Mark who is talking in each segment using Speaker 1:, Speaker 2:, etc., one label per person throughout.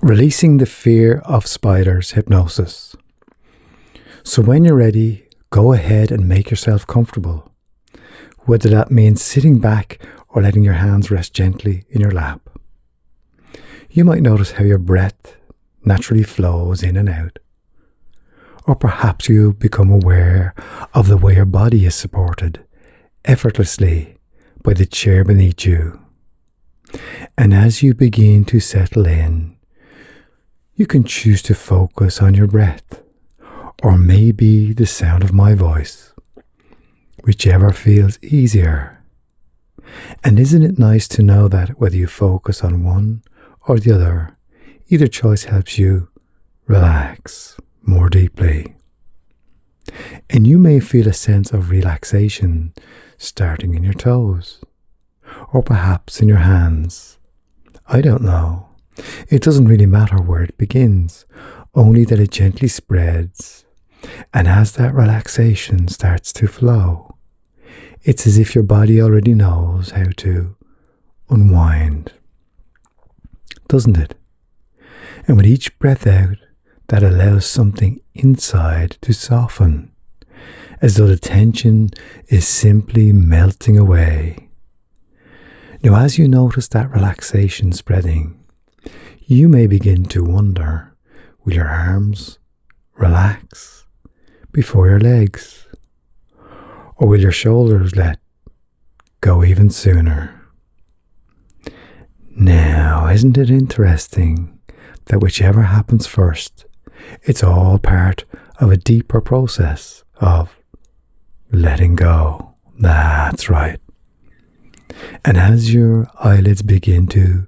Speaker 1: Releasing the fear of spiders, hypnosis. So when you're ready, go ahead and make yourself comfortable. Whether that means sitting back or letting your hands rest gently in your lap. You might notice how your breath naturally flows in and out. Or perhaps you become aware of the way your body is supported effortlessly by the chair beneath you. And as you begin to settle in, you can choose to focus on your breath, or maybe the sound of my voice, whichever feels easier. And isn't it nice to know that whether you focus on one or the other, either choice helps you relax more deeply. And you may feel a sense of relaxation starting in your toes, or perhaps in your hands. I don't know. It doesn't really matter where it begins, only that it gently spreads. And as that relaxation starts to flow, it's as if your body already knows how to unwind, doesn't it? And with each breath out, that allows something inside to soften, as though the tension is simply melting away. Now, as you notice that relaxation spreading, you may begin to wonder, will your arms relax before your legs? Or will your shoulders let go even sooner? Now, isn't it interesting that whichever happens first, it's all part of a deeper process of letting go? That's right. And as your eyelids begin to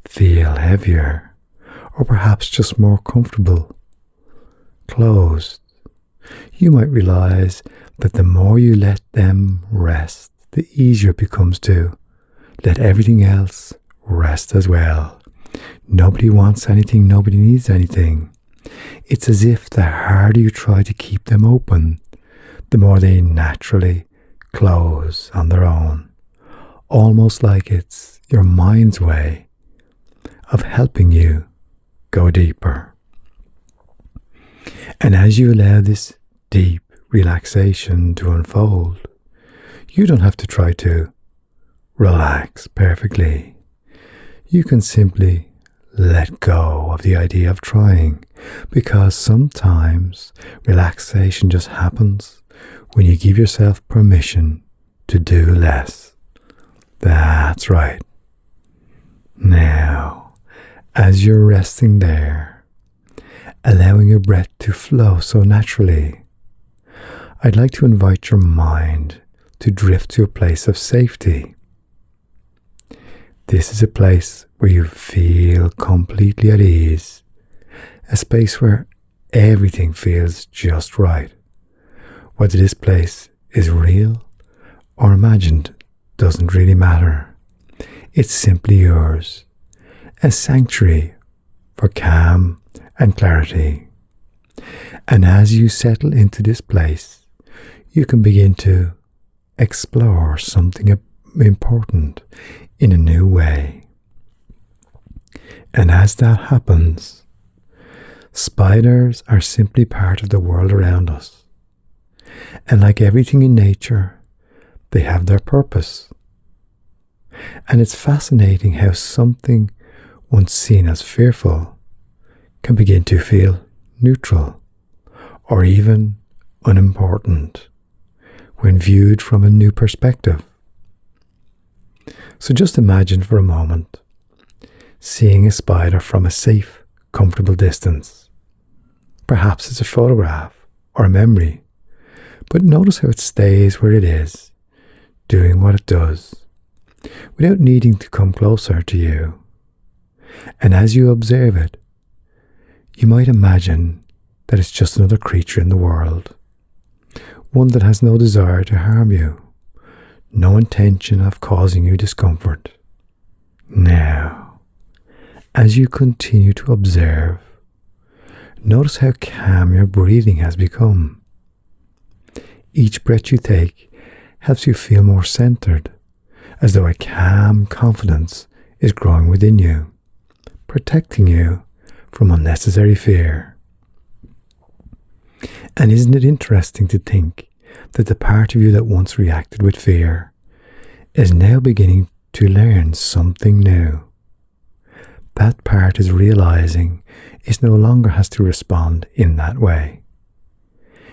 Speaker 1: feel heavier, or perhaps just more comfortable closed, you might realize that the more you let them rest, the easier it becomes to let everything else rest as well. Nobody wants anything, nobody needs anything. It's as if the harder you try to keep them open, the more they naturally close on their own. Almost like it's your mind's way of helping you go deeper. And as you allow this deep relaxation to unfold, you don't have to try to relax perfectly. You can simply let go of the idea of trying, because sometimes relaxation just happens when you give yourself permission to do less. That's right. Now, as you're resting there, allowing your breath to flow so naturally, I'd like to invite your mind to drift to a place of safety. This is a place where you feel completely at ease, a space where everything feels just right. Whether this place is real or imagined doesn't really matter. It's simply yours, a sanctuary for calm and clarity. And as you settle into this place, you can begin to explore something important in a new way. And as that happens, spiders are simply part of the world around us. And like everything in nature, they have their purpose. And it's fascinating how something once seen as fearful can begin to feel neutral or even unimportant when viewed from a new perspective. So just imagine for a moment seeing a spider from a safe, comfortable distance. Perhaps it's a photograph or a memory, but notice how it stays where it is, doing what it does, without needing to come closer to you. And as you observe it, you might imagine that it's just another creature in the world, one that has no desire to harm you, no intention of causing you discomfort. Now, as you continue to observe, notice how calm your breathing has become. Each breath you take helps you feel more centered, as though a calm confidence is growing within you, protecting you from unnecessary fear. And isn't it interesting to think that the part of you that once reacted with fear is now beginning to learn something new? That part is realizing it no longer has to respond in that way.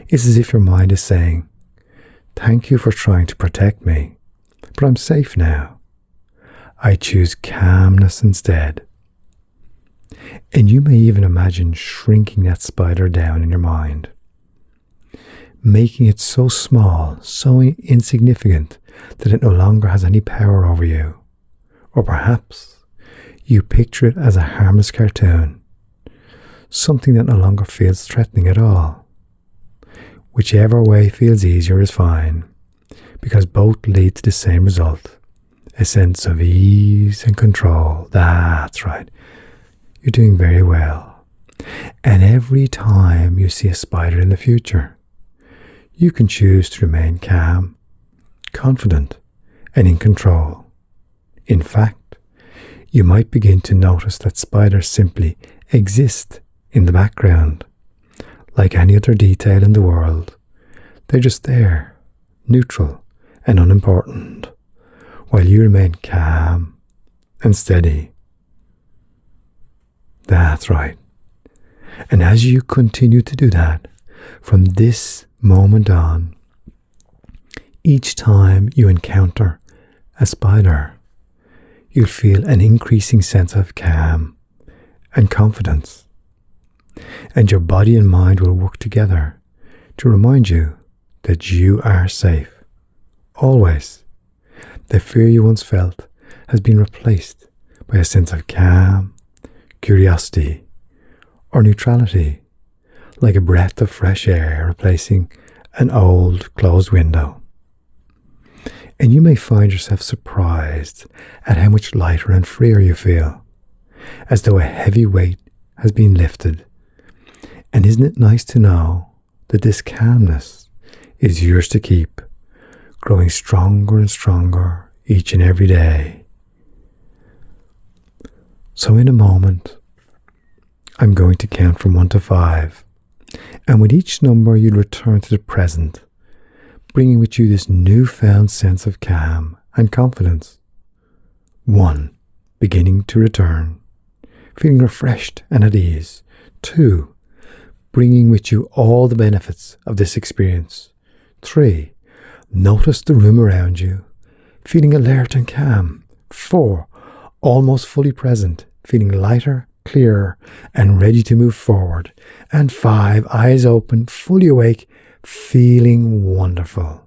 Speaker 1: It's as if your mind is saying, "Thank you for trying to protect me, but I'm safe now. I choose calmness instead." And you may even imagine shrinking that spider down in your mind, making it so small, so insignificant that it no longer has any power over you. Or perhaps you picture it as a harmless cartoon, something that no longer feels threatening at all. Whichever way feels easier is fine, because both lead to the same result, a sense of ease and control. That's right. You're doing very well. And every time you see a spider in the future, you can choose to remain calm, confident, and in control. In fact, you might begin to notice that spiders simply exist in the background, like any other detail in the world. They're just there, neutral and unimportant, while you remain calm and steady. That's right. And as you continue to do that, from this moment on, each time you encounter a spider, you'll feel an increasing sense of calm and confidence. And your body and mind will work together to remind you that you are safe. Always. The fear you once felt has been replaced by a sense of calm, curiosity, or neutrality, like a breath of fresh air replacing an old closed window. And you may find yourself surprised at how much lighter and freer you feel, as though a heavy weight has been lifted. And isn't it nice to know that this calmness is yours to keep, growing stronger and stronger each and every day? So in a moment, I'm going to count from 1 to 5, and with each number you'll return to the present, bringing with you this newfound sense of calm and confidence. 1, beginning to return, feeling refreshed and at ease. 2, bringing with you all the benefits of this experience. 3, notice the room around you, feeling alert and calm. 4, almost fully present, feeling lighter, clearer, and ready to move forward. And 5, eyes open, fully awake, feeling wonderful.